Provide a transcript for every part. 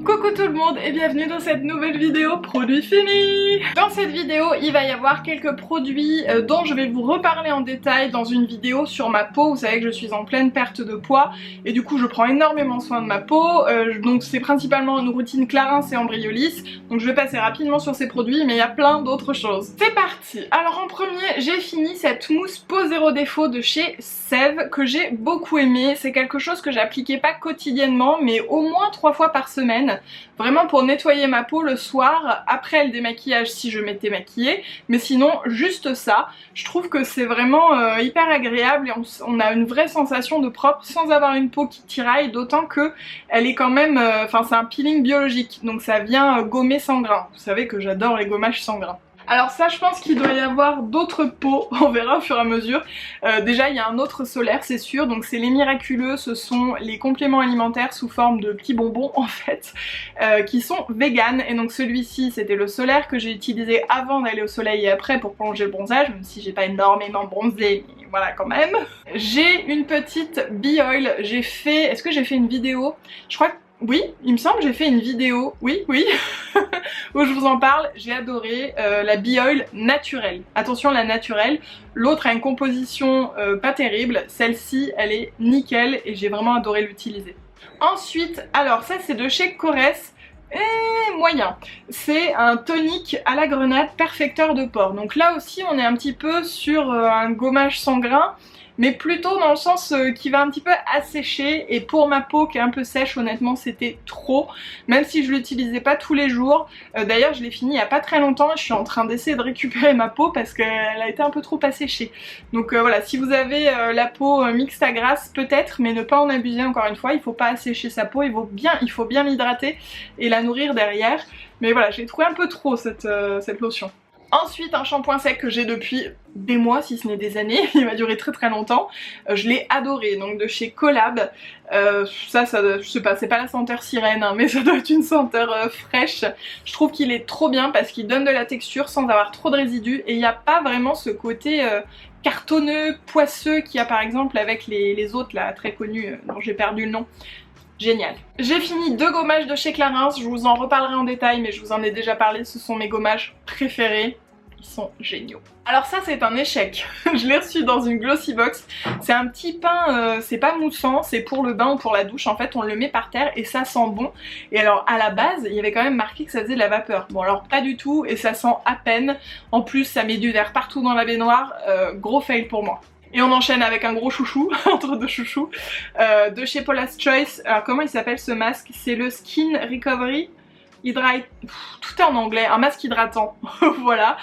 Coucou tout le monde et bienvenue dans cette nouvelle vidéo produit fini. Dans cette vidéo il va y avoir quelques produits dont je vais vous reparler en détail dans une vidéo sur ma peau. Vous savez que je suis en pleine perte de poids et du coup je prends énormément soin de ma peau, donc c'est principalement une routine Clarins et Embryolisse, donc je vais passer rapidement sur ces produits mais il y a plein d'autres choses. C'est parti. Alors en premier j'ai fini cette mousse peau zéro défaut de chez Sève que j'ai beaucoup aimé. C'est quelque chose que j'appliquais pas quotidiennement mais au moins 3 fois par semaine. Vraiment pour nettoyer ma peau le soir, après le démaquillage si je m'étais maquillée, mais sinon juste ça. Je trouve que c'est vraiment hyper agréable et on a une vraie sensation de propre sans avoir une peau qui tiraille, d'autant que elle est quand même, c'est un peeling biologique, donc ça vient gommer sans grain. Vous savez que j'adore les gommages sans grain. Alors ça je pense qu'il doit y avoir d'autres pots, on verra au fur et à mesure. Déjà il y a un autre solaire c'est sûr, donc c'est les miraculeux, ce sont les compléments alimentaires sous forme de petits bonbons en fait, qui sont vegan. Et donc celui-ci c'était le solaire que j'ai utilisé avant d'aller au soleil et après pour prolonger le bronzage, même si j'ai pas énormément bronzé, mais voilà quand même. J'ai une petite bee oil, j'ai fait, est-ce que j'ai fait une vidéo? Je crois que oui, il me semble que j'ai fait une vidéo, oui, où je vous en parle. J'ai adoré la Bee Oil naturelle. Attention, la naturelle. L'autre a une composition pas terrible. Celle-ci, elle est nickel et j'ai vraiment adoré l'utiliser. Ensuite, alors ça c'est de chez Corès. Moyen. C'est un tonique à la grenade perfecteur de pores. Donc là aussi on est un petit peu sur un gommage sans grain, mais plutôt dans le sens qui va un petit peu assécher, et pour ma peau qui est un peu sèche honnêtement c'était trop, même si je l'utilisais pas tous les jours. D'ailleurs je l'ai fini il y a pas très longtemps et je suis en train d'essayer de récupérer ma peau parce qu'elle a été un peu trop asséchée. Donc voilà, si vous avez la peau mixte à grasse peut-être, mais ne pas en abuser encore une fois, il faut pas assécher sa peau, il faut bien l'hydrater et la nourrir derrière. Mais voilà, j'ai trouvé un peu trop cette lotion. Ensuite un shampoing sec que j'ai depuis des mois si ce n'est des années, il m'a duré très longtemps, je l'ai adoré, donc de chez Collab. Ça je sais pas, c'est pas la senteur sirène hein, mais ça doit être une senteur fraîche. Je trouve qu'il est trop bien parce qu'il donne de la texture sans avoir trop de résidus et il n'y a pas vraiment ce côté cartonneux, poisseux qu'il y a par exemple avec les autres là très connus dont j'ai perdu le nom. Génial. J'ai fini 2 gommages de chez Clarins, je vous en reparlerai en détail mais je vous en ai déjà parlé, ce sont mes gommages préférés, ils sont géniaux. Alors ça c'est un échec, je l'ai reçu dans une glossy box, c'est un petit pain, c'est pas moussant, c'est pour le bain ou pour la douche, en fait on le met par terre et ça sent bon. Et alors à la base il y avait quand même marqué que ça faisait de la vapeur, bon alors pas du tout et ça sent à peine, en plus ça met du verre partout dans la baignoire, gros fail pour moi. Et on enchaîne avec un gros chouchou, entre deux chouchous, de chez Paula's Choice. Alors comment il s'appelle ce masque? C'est le Skin Recovery Hydrate... tout est en anglais, un masque hydratant, voilà,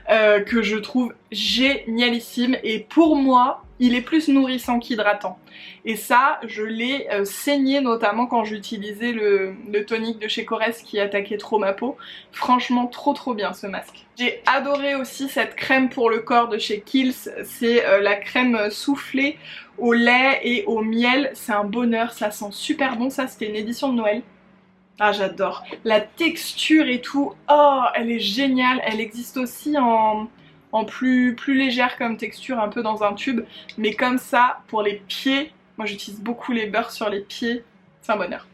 que je trouve génialissime. Et pour moi, il est plus nourrissant qu'hydratant. Et ça, je l'ai saigné notamment quand j'utilisais le tonique de chez Corès qui attaquait trop ma peau. Franchement, trop bien ce masque. J'ai adoré aussi cette crème pour le corps de chez Kiehl's. C'est la crème soufflée au lait et au miel. C'est un bonheur, ça sent super bon. Ça, c'était une édition de Noël. Ah j'adore. La texture et tout, oh elle est géniale. Elle existe aussi en plus légère comme texture, un peu dans un tube. Mais comme ça, pour les pieds, moi j'utilise beaucoup les beurres sur les pieds, c'est un bonheur.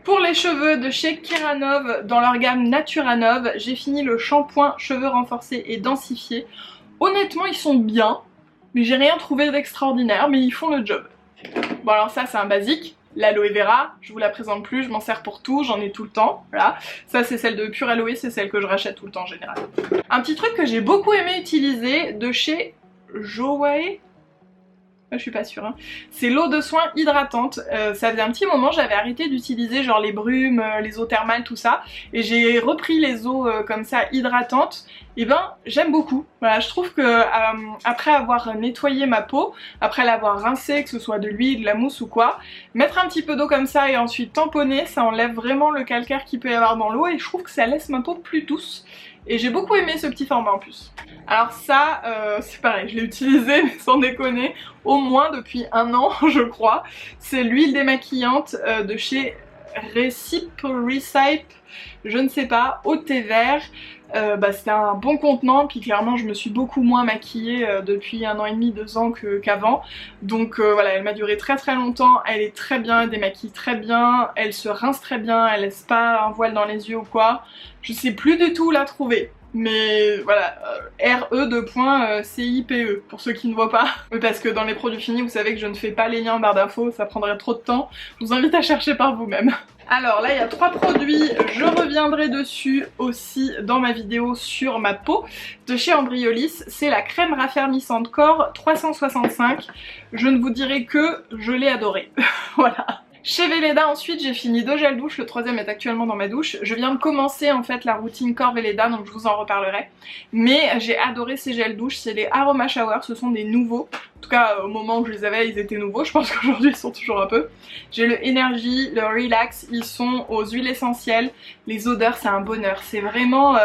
Pour les cheveux de chez Kiranov, dans leur gamme Naturanov, j'ai fini le shampoing cheveux renforcés et densifiés. Honnêtement ils sont bien, mais j'ai rien trouvé d'extraordinaire, mais ils font le job. Bon alors ça c'est un basique. L'aloe vera, je vous la présente plus, je m'en sers pour tout, j'en ai tout le temps, voilà. Ça c'est celle de Pure Aloe, c'est celle que je rachète tout le temps en général. Un petit truc que j'ai beaucoup aimé utiliser de chez Jowae, je suis pas sûre, hein. C'est l'eau de soin hydratante. Ça faisait un petit moment, j'avais arrêté d'utiliser genre les brumes, les eaux thermales, tout ça. Et j'ai repris les eaux comme ça hydratantes. Et ben j'aime beaucoup. Voilà, je trouve que après avoir nettoyé ma peau, après l'avoir rincée, que ce soit de l'huile, de la mousse ou quoi, mettre un petit peu d'eau comme ça et ensuite tamponner, ça enlève vraiment le calcaire qu'il peut y avoir dans l'eau et je trouve que ça laisse ma peau plus douce. Et j'ai beaucoup aimé ce petit format en plus. Alors ça, c'est pareil, je l'ai utilisé, mais sans déconner, au moins depuis 1 an, je crois. C'est l'huile démaquillante de chez Recipe, je ne sais pas, au thé vert. C'était un bon contenant, puis clairement je me suis beaucoup moins maquillée depuis 1 an et demi, 2 ans qu'avant. Donc voilà, elle m'a duré très très longtemps, elle est très bien, elle démaquille très bien, elle se rince très bien, elle laisse pas un voile dans les yeux ou quoi. Je sais plus du tout où la trouver. Mais voilà, RE2.CIPE pour ceux qui ne voient pas. Parce que dans les produits finis, vous savez que je ne fais pas les liens en barre d'infos, ça prendrait trop de temps. Je vous invite à chercher par vous-même. Alors là il y a 3 produits, je reviendrai dessus aussi dans ma vidéo sur ma peau de chez Embryolisse. C'est la crème raffermissante corps 365. Je ne vous dirai que je l'ai adorée. Voilà. Chez Weleda ensuite j'ai fini 2 gels douche, le 3e est actuellement dans ma douche. Je viens de commencer en fait la routine corps Weleda, donc je vous en reparlerai. Mais j'ai adoré ces gels douche, c'est les Aroma Shower, ce sont des nouveaux. En tout cas au moment où je les avais ils étaient nouveaux, je pense qu'aujourd'hui ils sont toujours un peu. J'ai le Energy, le Relax, ils sont aux huiles essentielles. Les odeurs c'est un bonheur, c'est vraiment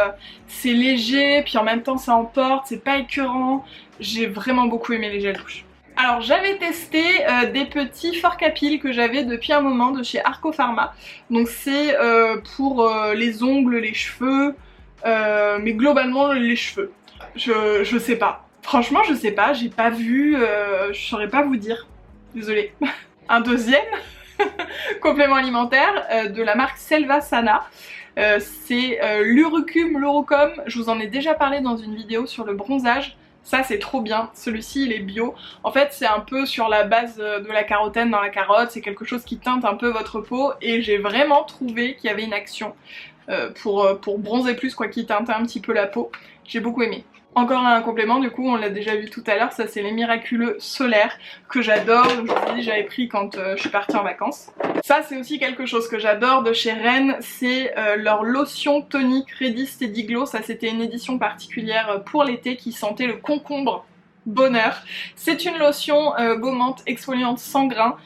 c'est léger, puis en même temps ça emporte, c'est pas écœurant. J'ai vraiment beaucoup aimé les gels douche. Alors j'avais testé des petits forts à piles que j'avais depuis un moment de chez Arco Pharma. Donc c'est pour les ongles, les cheveux, mais globalement les cheveux. Je sais pas. Franchement je sais pas, j'ai pas vu, je saurais pas vous dire. Désolée. Un deuxième complément alimentaire de la marque Selva Sana. C'est l'Urucum, je vous en ai déjà parlé dans une vidéo sur le bronzage. Ça c'est trop bien, celui-ci il est bio. En fait c'est un peu sur la base de la carotène dans la carotte, c'est quelque chose qui teinte un peu votre peau et j'ai vraiment trouvé qu'il y avait une action pour bronzer plus, quoi, qui teintait un petit peu la peau. J'ai beaucoup aimé. Encore un complément, du coup on l'a déjà vu tout à l'heure, ça c'est les Miraculeux Solaires que j'adore, je vous ai dit j'avais pris quand je suis partie en vacances. Ça c'est aussi quelque chose que j'adore de chez Rennes, c'est leur lotion tonique Ready Steady Glow, ça c'était une édition particulière pour l'été qui sentait le concombre bonheur. C'est une lotion gommante exfoliante sans grains.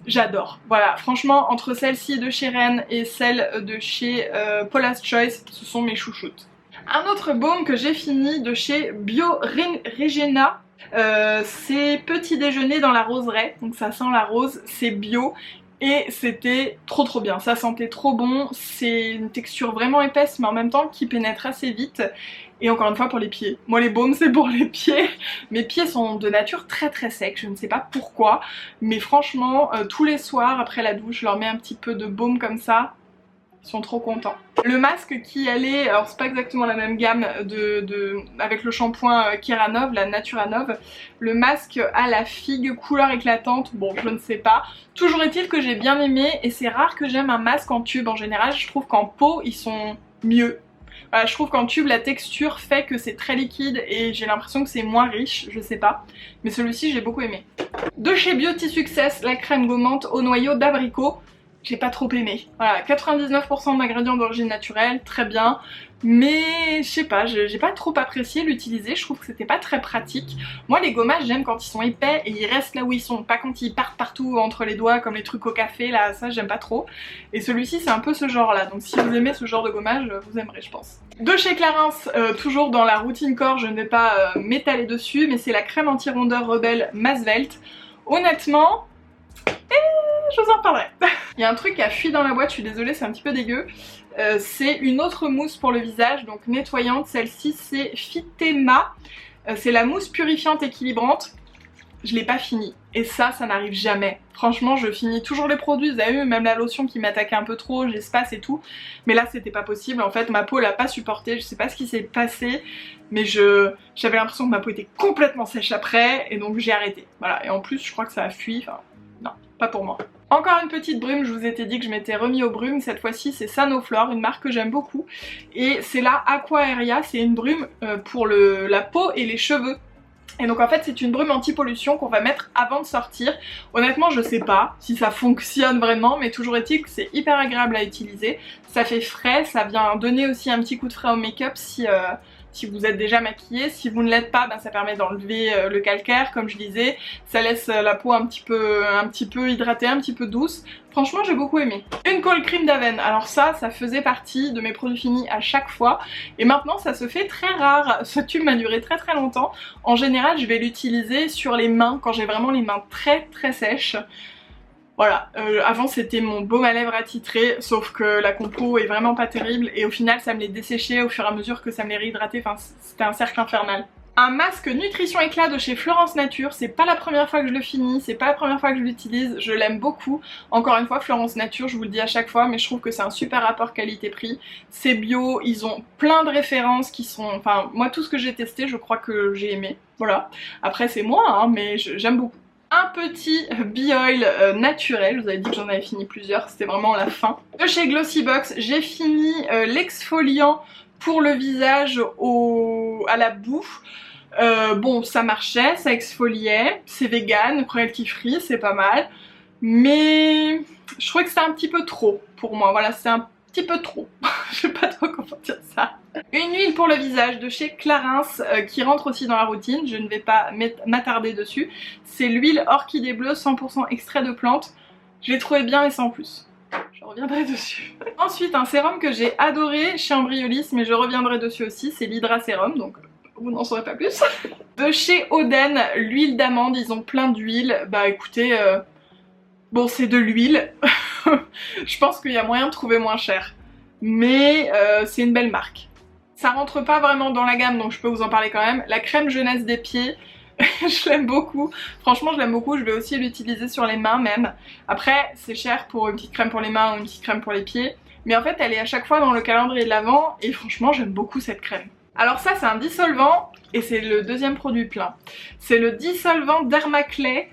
J'adore, voilà, franchement entre celle-ci de chez Rennes et celle de chez Paula's Choice, ce sont mes chouchoutes. Un autre baume que j'ai fini de chez Bio Regena, c'est petit déjeuner dans la roseraie, donc ça sent la rose, c'est bio et c'était trop bien, ça sentait trop bon, c'est une texture vraiment épaisse mais en même temps qui pénètre assez vite. Et encore une fois pour les pieds, moi les baumes c'est pour les pieds, mes pieds sont de nature très secs, je ne sais pas pourquoi, mais franchement tous les soirs après la douche je leur mets un petit peu de baume comme ça. Ils sont trop contents. Le masque qui allait, alors c'est pas exactement la même gamme avec le shampoing Keranov, la Naturanov. Le masque à la figue couleur éclatante, bon je ne sais pas. Toujours est-il que j'ai bien aimé et c'est rare que j'aime un masque en tube en général. Je trouve qu'en pot ils sont mieux. Voilà, je trouve qu'en tube la texture fait que c'est très liquide et j'ai l'impression que c'est moins riche, je sais pas. Mais celui-ci j'ai beaucoup aimé. De chez Beauty Success, la crème gommante au noyau d'abricot. J'ai pas trop aimé. Voilà, 99% d'ingrédients d'origine naturelle, très bien. Mais je sais pas, j'ai pas trop apprécié l'utiliser, je trouve que c'était pas très pratique. Moi les gommages j'aime quand ils sont épais et ils restent là où ils sont, pas quand ils partent partout entre les doigts comme les trucs au café là, ça j'aime pas trop. Et celui-ci c'est un peu ce genre là, donc si vous aimez ce genre de gommage, vous aimerez je pense. De chez Clarins, toujours dans la routine corps, je ne vais pas m'étaler dessus, mais c'est la crème anti-rondeur Rebelle Masvelt. Honnêtement, je vous en parlerai. Il y a un truc qui a fui dans la boîte, je suis désolée, c'est un petit peu dégueu. C'est une autre mousse pour le visage, donc nettoyante. Celle-ci c'est Fitema. C'est la mousse purifiante équilibrante. Je l'ai pas fini. Et ça n'arrive jamais. Franchement, je finis toujours les produits. Vous avez vu, même la lotion qui m'attaquait un peu trop, j'espace et tout. Mais là, c'était pas possible. En fait, ma peau l'a pas supporté. Je sais pas ce qui s'est passé. Mais j'avais l'impression que ma peau était complètement sèche après. Et donc, j'ai arrêté. Voilà. Et en plus, je crois que ça a fui. Enfin, non, pas pour moi. Encore une petite brume, je vous étais dit que je m'étais remis aux brumes, cette fois-ci c'est Sanoflore, une marque que j'aime beaucoup. Et c'est la Aqua Aeria, c'est une brume pour la peau et les cheveux. Et donc en fait c'est une brume anti-pollution qu'on va mettre avant de sortir. Honnêtement je sais pas si ça fonctionne vraiment, mais toujours est-il que c'est hyper agréable à utiliser. Ça fait frais, ça vient donner aussi un petit coup de frais au make-up si vous êtes déjà maquillé. Si vous ne l'êtes pas, ben ça permet d'enlever le calcaire comme je disais. Ça laisse la peau un petit peu hydratée, un petit peu douce. Franchement j'ai beaucoup aimé. Une colle cream d'Aven, alors ça faisait partie de mes produits finis à chaque fois. Et maintenant ça se fait très rare. Ce tube m'a duré très longtemps. En général je vais l'utiliser sur les mains quand j'ai vraiment les mains très sèches. Voilà, avant c'était mon baume à lèvres attitré, sauf que la compo est vraiment pas terrible et au final ça me les desséchait au fur et à mesure que ça me les réhydratait, enfin c'était un cercle infernal. Un masque nutrition éclat de chez Florence Nature, c'est pas la première fois que je le finis, c'est pas la première fois que je l'utilise, je l'aime beaucoup. Encore une fois, Florence Nature, je vous le dis à chaque fois, mais je trouve que c'est un super rapport qualité-prix. C'est bio, ils ont plein de références qui sont... Enfin, moi tout ce que j'ai testé, je crois que j'ai aimé, voilà. Après c'est moi, hein, mais j'aime beaucoup. Un petit Be-Oil naturel, je vous avais dit que j'en avais fini plusieurs, c'était vraiment la fin. De chez Glossybox, j'ai fini l'exfoliant pour le visage à la boue. Bon, ça marchait, ça exfoliait, c'est vegan, cruelty free, c'est pas mal. Mais je trouvais que c'était un petit peu trop pour moi, voilà, c'est un petit peu trop. Je sais pas trop comment dire ça. Une huile pour le visage de chez Clarins qui rentre aussi dans la routine, je ne vais pas m'attarder dessus. C'est l'huile orchidée bleue 100% extrait de plante. Je l'ai trouvé bien mais sans plus. Je reviendrai dessus. Ensuite, un sérum que j'ai adoré chez Embryolisse, mais je reviendrai dessus aussi, c'est l'Hydra Sérum, donc vous n'en saurez pas plus. De chez Oden, l'huile d'amande, ils ont plein d'huile. Bah écoutez, bon c'est de l'huile. Je pense qu'il y a moyen de trouver moins cher. Mais c'est une belle marque. Ça rentre pas vraiment dans la gamme, donc je peux vous en parler quand même. La crème jeunesse des pieds, je l'aime beaucoup. Franchement, je l'aime beaucoup. Je vais aussi l'utiliser sur les mains même. Après, c'est cher pour une petite crème pour les mains ou une petite crème pour les pieds. Mais en fait, elle est à chaque fois dans le calendrier de l'Avent. Et franchement, j'aime beaucoup cette crème. Alors ça, c'est un dissolvant. Et c'est le deuxième produit plein. C'est le dissolvant Dermaclay.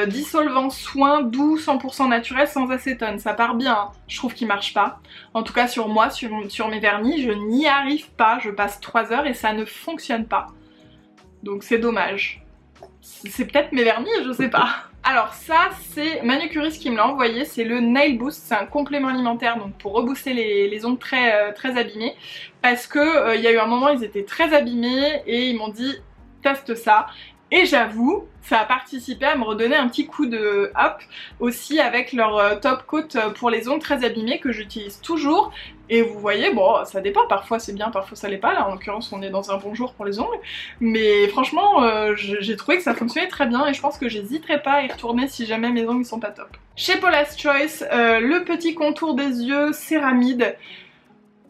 Dissolvant soin doux 100% naturel sans acétone, ça part bien, hein. Je trouve qu'il marche pas. En tout cas sur moi, sur mes vernis, je n'y arrive pas, je passe 3 heures et ça ne fonctionne pas. Donc c'est dommage. C'est peut-être mes vernis, je sais pas. Alors ça c'est Manucuriste qui me l'a envoyé, c'est le Nail Boost, c'est un complément alimentaire donc pour rebooster les ongles très abîmés. Parce que il y a eu un moment ils étaient très abîmés et ils m'ont dit teste ça. Et j'avoue, ça a participé à me redonner un petit coup de up aussi avec leur top coat pour les ongles très abîmés que j'utilise toujours. Et vous voyez, bon, ça dépend, parfois c'est bien, parfois ça l'est pas. Là en l'occurrence on est dans un bon jour pour les ongles. Mais franchement, j'ai trouvé que ça fonctionnait très bien et je pense que j'hésiterai pas à y retourner si jamais mes ongles sont pas top. Chez Paula's Choice, le petit contour des yeux céramide.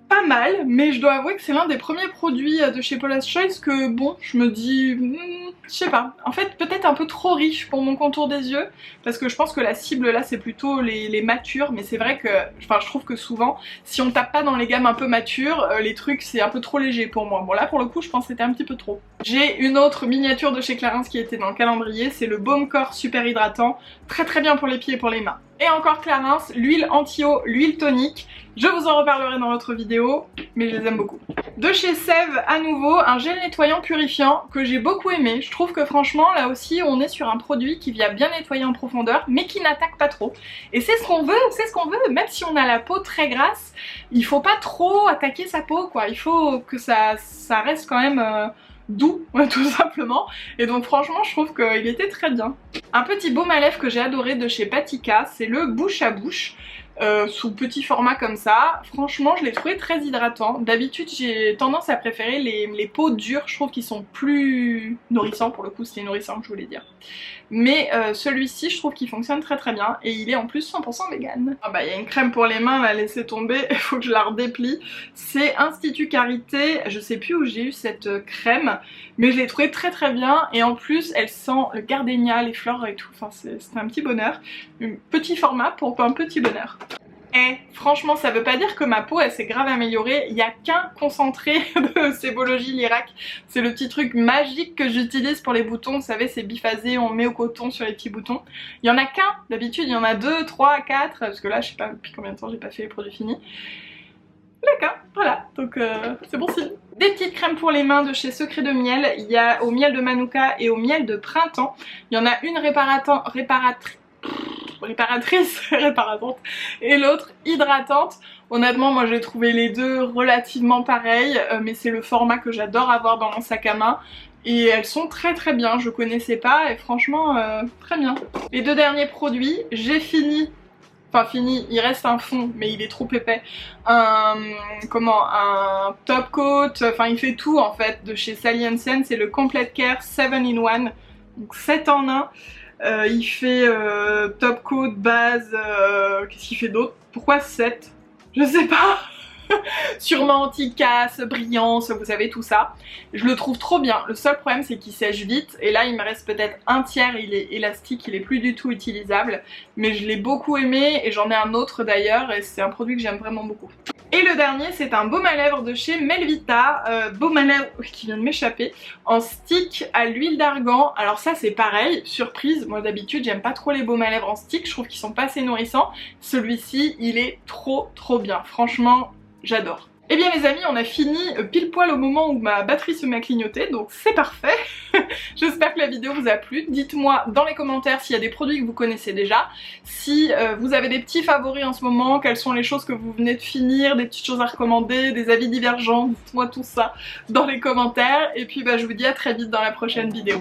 Pas mal, mais je dois avouer que c'est l'un des premiers produits de chez Paula's Choice que bon, je me dis, je sais pas, en fait peut-être un peu trop riche pour mon contour des yeux, parce que je pense que la cible là c'est plutôt les matures, mais c'est vrai que, enfin je trouve que souvent, si on tape pas dans les gammes un peu matures, les trucs c'est un peu trop léger pour moi. Bon là pour le coup je pense que c'était un petit peu trop. J'ai une autre miniature de chez Clarins qui était dans le calendrier, c'est le Baume Corps super hydratant, très bien pour les pieds et pour les mains. Et encore Clarins, l'huile anti-eau, l'huile tonique. Je vous en reparlerai dans l'autre vidéo, mais je les aime beaucoup. De chez Sève, à nouveau, un gel nettoyant purifiant que j'ai beaucoup aimé. Je trouve que franchement, là aussi, on est sur un produit qui vient bien nettoyer en profondeur, mais qui n'attaque pas trop. Et c'est ce qu'on veut, c'est ce qu'on veut. Même si on a la peau très grasse, il faut pas trop attaquer sa peau, quoi. Il faut que ça reste quand même... doux, tout simplement. Et donc franchement je trouve qu'il était très bien. Un petit baume à lèvres que j'ai adoré de chez Patika, c'est le bouche à bouche. Sous petit format comme ça, franchement je l'ai trouvé très hydratant. D'habitude j'ai tendance à préférer les peaux dures, je trouve qu'ils sont plus nourrissants, pour le coup c'était nourrissant que je voulais dire. Mais celui-ci je trouve qu'il fonctionne très bien et il est en plus 100% vegan. Ah bah il y a une crème pour les mains là, laissez tomber, il faut que je la redéplie. C'est Institut Carité, je sais plus où j'ai eu cette crème, mais je l'ai trouvée très bien et en plus elle sent le gardénia, les fleurs et tout, enfin c'est un petit bonheur. Un petit format pour un petit bonheur. Et franchement ça veut pas dire que ma peau elle s'est grave améliorée, il n'y a qu'un concentré de Sebology Lirac, c'est le petit truc magique que j'utilise pour les boutons, vous savez c'est biphasé, on met au coton sur les petits boutons. Il y en a qu'un, d'habitude il y en a 2, 3, 4, parce que là je sais pas depuis combien de temps j'ai pas fait les produits finis. D'accord, voilà, donc c'est bon signe. Des petites crèmes pour les mains de chez Secret de Miel, il y a au miel de Manuka et au miel de printemps. Il y en a une réparatrice réparatante et l'autre hydratante. Honnêtement moi j'ai trouvé les deux relativement pareils, mais c'est le format que j'adore avoir dans mon sac à main et elles sont très bien, je connaissais pas et franchement très bien. Les deux derniers produits, j'ai fini, il reste un fond mais il est trop épais, un top coat, enfin il fait tout en fait de chez Sally Hansen, c'est le Complete Care 7 in 1, donc 7 en 1. il fait top coat, base, qu'est-ce qu'il fait d'autre? Pourquoi 7? Je sais pas. Sûrement anti-casse, brillance, vous savez tout ça. Je le trouve trop bien. Le seul problème c'est qu'il sèche vite et là il me reste peut-être un tiers, il est élastique, il est plus du tout utilisable. Mais je l'ai beaucoup aimé et j'en ai un autre d'ailleurs et c'est un produit que j'aime vraiment beaucoup. Et le dernier c'est un baume à lèvres de chez Melvita, baume à lèvres qui vient de m'échapper, en stick à l'huile d'argan. Alors ça c'est pareil, surprise, moi d'habitude j'aime pas trop les baumes à lèvres en stick, je trouve qu'ils sont pas assez nourrissants. Celui-ci il est trop bien, franchement j'adore. Et bien mes amis, on a fini pile poil au moment où ma batterie se met à clignoter, donc c'est parfait. J'espère que la vidéo vous a plu. Dites-moi dans les commentaires s'il y a des produits que vous connaissez déjà, si vous avez des petits favoris en ce moment, quelles sont les choses que vous venez de finir, des petites choses à recommander, des avis divergents, dites-moi tout ça dans les commentaires. Et puis bah, je vous dis à très vite dans la prochaine vidéo.